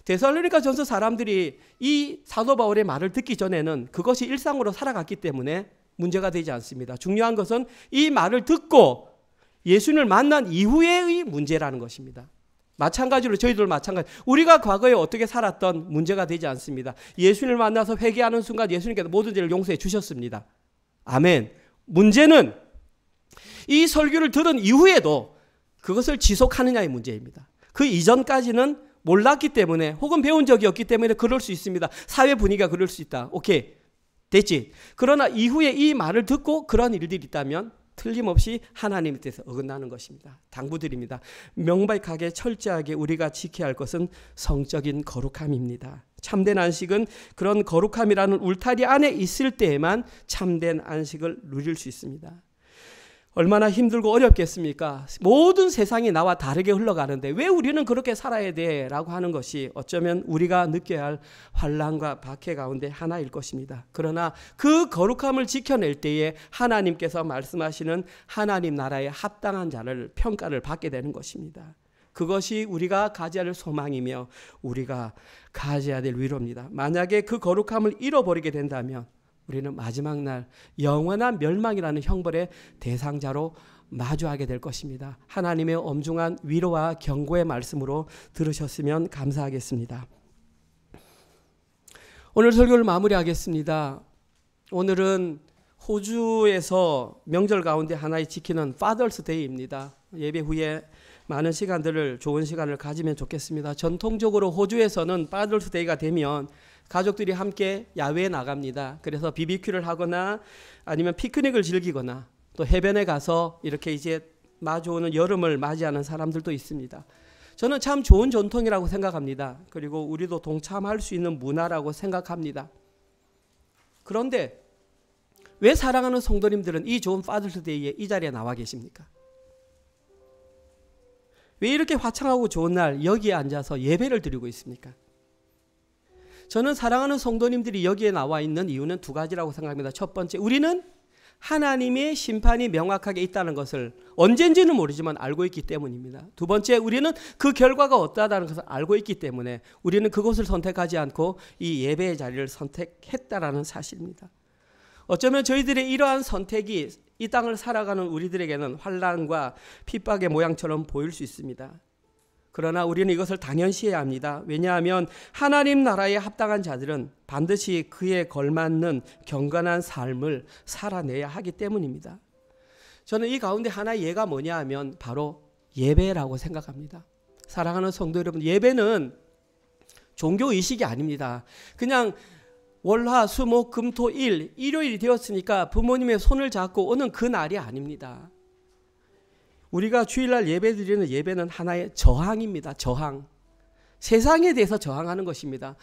데살로니가 전서 사람들이 이 사도 바울의 말을 듣기 전에는 그것이 일상으로 살아갔기 때문에 문제가 되지 않습니다. 중요한 것은 이 말을 듣고 예수님을 만난 이후의 문제라는 것입니다. 마찬가지로 저희들 마찬가지. 우리가 과거에 어떻게 살았던 문제가 되지 않습니다. 예수님을 만나서 회개하는 순간 예수님께서 모든 죄를 용서해 주셨습니다. 아멘. 문제는 이 설교를 들은 이후에도 그것을 지속하느냐의 문제입니다. 그 이전까지는 몰랐기 때문에 혹은 배운 적이 없기 때문에 그럴 수 있습니다. 사회 분위기가 그럴 수 있다. 오케이. 됐지. 그러나 이후에 이 말을 듣고 그런 일들이 있다면 틀림없이 하나님의 뜻에 어긋나는 것입니다. 당부드립니다. 명백하게 철저하게 우리가 지켜야 할 것은 성적인 거룩함입니다. 참된 안식은 그런 거룩함이라는 울타리 안에 있을 때에만 참된 안식을 누릴 수 있습니다. 얼마나 힘들고 어렵겠습니까? 모든 세상이 나와 다르게 흘러가는데 왜 우리는 그렇게 살아야 돼? 라고 하는 것이 어쩌면 우리가 느껴야 할 환난과 박해 가운데 하나일 것입니다. 그러나 그 거룩함을 지켜낼 때에 하나님께서 말씀하시는 하나님 나라에 합당한 자를 평가를 받게 되는 것입니다. 그것이 우리가 가져야 할 소망이며 우리가 가져야 될 위로입니다. 만약에 그 거룩함을 잃어버리게 된다면 우리는 마지막 날 영원한 멸망이라는 형벌의 대상자로 마주하게 될 것입니다. 하나님의 엄중한 위로와 경고의 말씀으로 들으셨으면 감사하겠습니다. 오늘 설교를 마무리하겠습니다. 오늘은 호주에서 명절 가운데 하나의 지키는 Father's Day입니다. 예배 후에 많은 시간들을 좋은 시간을 가지면 좋겠습니다. 전통적으로 호주에서는 Father's Day가 되면 가족들이 함께 야외에 나갑니다. 그래서 BBQ를 하거나 아니면 피크닉을 즐기거나 또 해변에 가서 이렇게 이제 마주오는 여름을 맞이하는 사람들도 있습니다. 저는 참 좋은 전통이라고 생각합니다. 그리고 우리도 동참할 수 있는 문화라고 생각합니다. 그런데 왜 사랑하는 성도님들은 이 좋은 파더스데이에 이 자리에 나와 계십니까? 왜 이렇게 화창하고 좋은 날 여기에 앉아서 예배를 드리고 있습니까? 저는 사랑하는 성도님들이 여기에 나와 있는 이유는 두 가지라고 생각합니다. 첫 번째, 우리는 하나님의 심판이 명확하게 있다는 것을 언젠지는 모르지만 알고 있기 때문입니다. 두 번째, 우리는 그 결과가 어떠하다는 것을 알고 있기 때문에 우리는 그곳을 선택하지 않고 이 예배의 자리를 선택했다라는 사실입니다. 어쩌면 저희들의 이러한 선택이 이 땅을 살아가는 우리들에게는 환난과 핍박의 모양처럼 보일 수 있습니다. 그러나 우리는 이것을 당연시해야 합니다. 왜냐하면 하나님 나라에 합당한 자들은 반드시 그에 걸맞는 경건한 삶을 살아내야 하기 때문입니다. 저는 이 가운데 하나의 예가 뭐냐 하면 바로 예배라고 생각합니다. 사랑하는 성도 여러분, 예배는 종교의식이 아닙니다. 그냥 월화 수목 금토 일 일요일이 되었으니까 부모님의 손을 잡고 오는 그 날이 아닙니다. 우리가 주일날 예배 드리는 예배는 하나의 저항입니다. 저항. 세상에 대해서 저항하는 것입니다.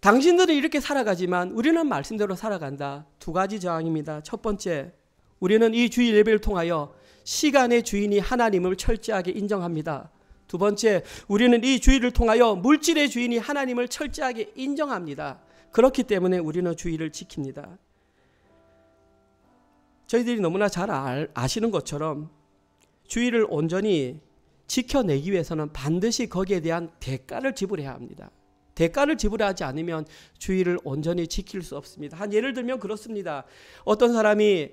당신들은 이렇게 살아가지만 우리는 말씀대로 살아간다. 두 가지 저항입니다. 첫 번째, 우리는 이 주일 예배를 통하여 시간의 주인이 하나님을 철저하게 인정합니다. 두 번째, 우리는 이 주일을 통하여 물질의 주인이 하나님을 철저하게 인정합니다. 그렇기 때문에 우리는 주일을 지킵니다. 저희들이 너무나 잘 아시는 것처럼 주일을 온전히 지켜내기 위해서는 반드시 거기에 대한 대가를 지불해야 합니다. 대가를 지불하지 않으면 주일을 온전히 지킬 수 없습니다. 한 예를 들면 그렇습니다. 어떤 사람이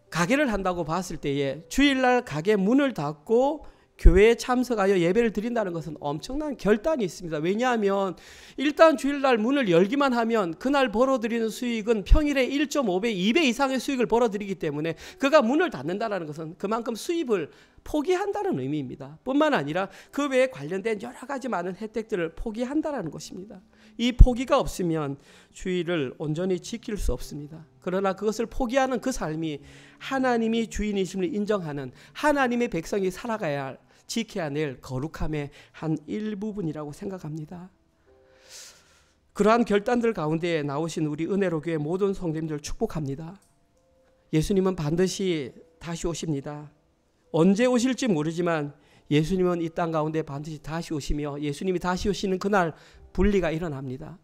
가게를 한다고 봤을 때에 주일날 가게 문을 닫고 교회에 참석하여 예배를 드린다는 것은 엄청난 결단이 있습니다. 왜냐하면 일단 주일날 문을 열기만 하면 그날 벌어들이는 수익은 평일에 1.5배, 2배 이상의 수익을 벌어들이기 때문에 그가 문을 닫는다는 것은 그만큼 수입을 포기한다는 의미입니다. 뿐만 아니라 그 외에 관련된 여러 가지 많은 혜택들을 포기한다는 것입니다. 이 포기가 없으면 주일을 온전히 지킬 수 없습니다. 그러나 그것을 포기하는 그 삶이 하나님이 주인이심을 인정하는 하나님의 백성이 살아가야 할, 지켜야 낼 거룩함의 한 일부분이라고 생각합니다. 그러한 결단들 가운데 나오신 우리 은혜로 교회 모든 성도님들 축복합니다. 예수님은 반드시 다시 오십니다. 언제 오실지 모르지만 예수님은 이 땅 가운데 반드시 다시 오시며 예수님이 다시 오시는 그날 분리가 일어납니다.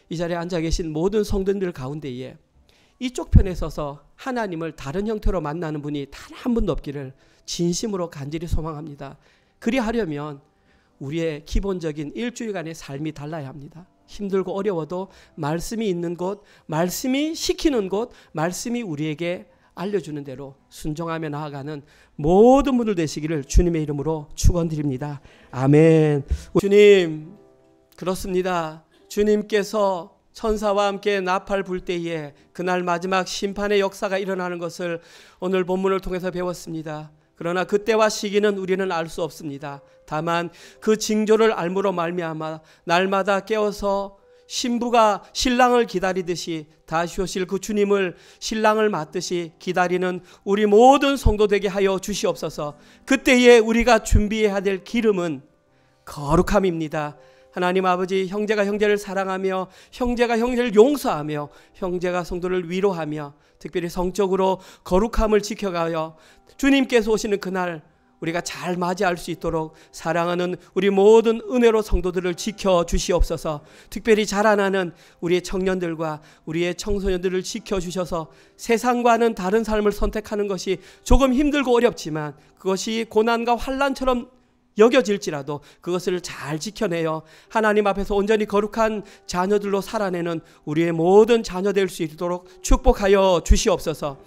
이 자리에 앉아 계신 모든 성도님들 가운데에 이쪽 편에 서서 하나님을 다른 형태로 만나는 분이 단 한 분도 없기를 진심으로 간절히 소망합니다. 그리하려면 우리의 기본적인 일주일간의 삶이 달라야 합니다. 힘들고 어려워도 말씀이 있는 곳, 말씀이 시키는 곳, 말씀이 우리에게 알려주는 대로 순종하며 나아가는 모든 분들 되시기를 주님의 이름으로 축원드립니다. 아멘. 주님, 그렇습니다. 주님께서 천사와 함께 나팔 불 때에 그날 마지막 심판의 역사가 일어나는 것을 오늘 본문을 통해서 배웠습니다. 그러나 그때와 시기는 우리는 알 수 없습니다. 다만 그 징조를 알므로 말미암아 날마다 깨어서 신부가 신랑을 기다리듯이 다시 오실 그 주님을 신랑을 맞듯이 기다리는 우리 모든 성도 되게 하여 주시옵소서. 그때에 우리가 준비해야 될 기름은 거룩함입니다. 하나님 아버지, 형제가 형제를 사랑하며 형제가 형제를 용서하며 형제가 성도를 위로하며 특별히 성적으로 거룩함을 지켜가여 주님께서 오시는 그날 우리가 잘 맞이할 수 있도록 사랑하는 우리 모든 은혜로 성도들을 지켜주시옵소서. 특별히 자라나는 우리의 청년들과 우리의 청소년들을 지켜주셔서 세상과는 다른 삶을 선택하는 것이 조금 힘들고 어렵지만 그것이 고난과 환난처럼 여겨질지라도 그것을 잘 지켜내어 하나님 앞에서 온전히 거룩한 자녀들로 살아내는 우리의 모든 자녀 될 수 있도록 축복하여 주시옵소서.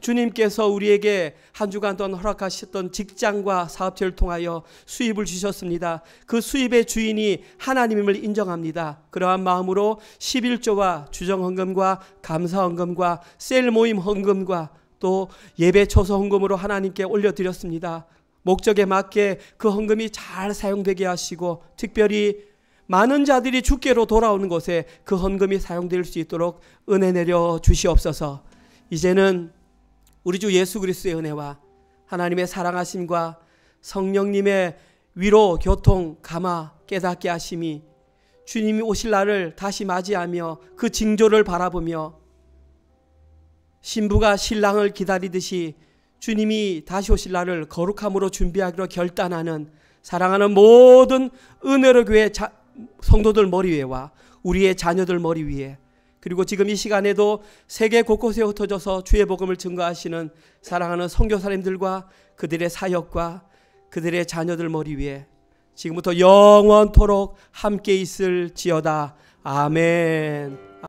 주님께서 우리에게 한 주간 동안 허락하셨던 직장과 사업체를 통하여 수입을 주셨습니다. 그 수입의 주인이 하나님임을 인정합니다. 그러한 마음으로 11조와 주정헌금과 감사헌금과 셀 모임 헌금과 또 예배 초소 헌금으로 하나님께 올려드렸습니다. 목적에 맞게 그 헌금이 잘 사용되게 하시고 특별히 많은 자들이 주께로 돌아오는 곳에 그 헌금이 사용될 수 있도록 은혜 내려 주시옵소서. 이제는 우리 주 예수 그리스도의 은혜와 하나님의 사랑하심과 성령님의 위로, 교통, 감화, 깨닫게 하심이 주님이 오실 날을 다시 맞이하며 그 징조를 바라보며 신부가 신랑을 기다리듯이 주님이 다시 오실 날을 거룩함으로 준비하기로 결단하는 사랑하는 모든 은혜로 교회 성도들 머리 위에와 우리의 자녀들 머리 위에, 그리고 지금 이 시간에도 세계 곳곳에 흩어져서 주의 복음을 증거하시는 사랑하는 선교사님들과 그들의 사역과 그들의 자녀들 머리 위에 지금부터 영원토록 함께 있을지어다. 아멘.